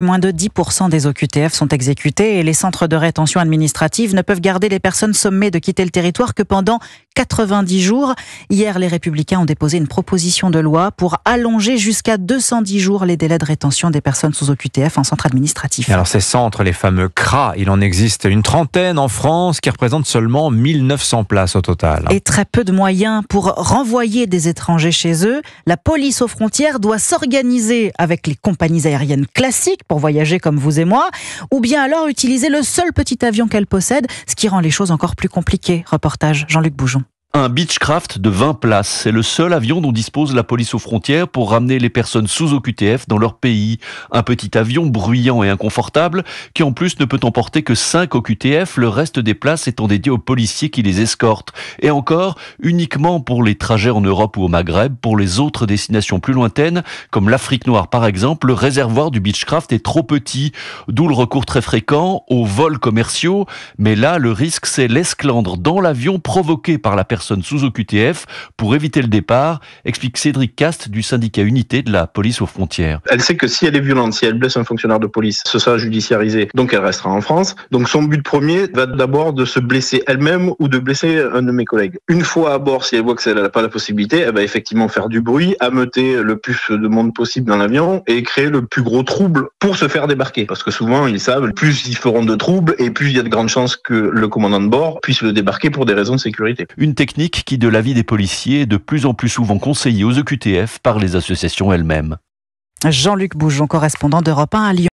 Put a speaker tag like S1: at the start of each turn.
S1: Moins de 10% des OQTF sont exécutés et les centres de rétention administrative ne peuvent garder les personnes sommées de quitter le territoire que pendant 90 jours. Hier, les Républicains ont déposé une proposition de loi pour allonger jusqu'à 210 jours les délais de rétention des personnes sous OQTF en centre administratif.
S2: Alors ces centres, les fameux CRA, il en existe une trentaine en France qui représentent seulement 1900 places au total.
S1: Et très peu de moyens pour renvoyer des étrangers chez eux. La police aux frontières doit s'organiser avec les compagnies aériennes classiques pour voyager comme vous et moi, ou bien alors utiliser le seul petit avion qu'elle possède, ce qui rend les choses encore plus compliquées. Reportage Jean-Luc Boujon.
S3: Un Beechcraft de 20 places, c'est le seul avion dont dispose la police aux frontières pour ramener les personnes sous OQTF dans leur pays. Un petit avion bruyant et inconfortable qui en plus ne peut emporter que 5 OQTF, le reste des places étant dédié aux policiers qui les escortent. Et encore, uniquement pour les trajets en Europe ou au Maghreb. Pour les autres destinations plus lointaines, comme l'Afrique noire par exemple, le réservoir du Beechcraft est trop petit, d'où le recours très fréquent aux vols commerciaux. Mais là, le risque, c'est l'esclandre dans l'avion provoqué par la personne sous OQTF pour éviter le départ, explique Cédric Cast du syndicat Unité de la police aux frontières.
S4: Elle sait que si elle est violente, si elle blesse un fonctionnaire de police, ce sera judiciarisé, donc elle restera en France. Donc son but premier va d'abord de se blesser elle-même ou de blesser un de mes collègues. Une fois à bord, si elle voit que elle n'a pas la possibilité, elle va effectivement faire du bruit, ameuter le plus de monde possible dans l'avion et créer le plus gros trouble pour se faire débarquer. Parce que souvent, ils savent, plus ils feront de troubles et plus il y a de grandes chances que le commandant de bord puisse le débarquer pour des raisons de sécurité.
S3: Une technique qui, de l'avis des policiers, est de plus en plus souvent conseillée aux OQTF par les associations elles-mêmes.
S1: Jean-Luc Boujon, correspondant d'Europe 1 à Lyon.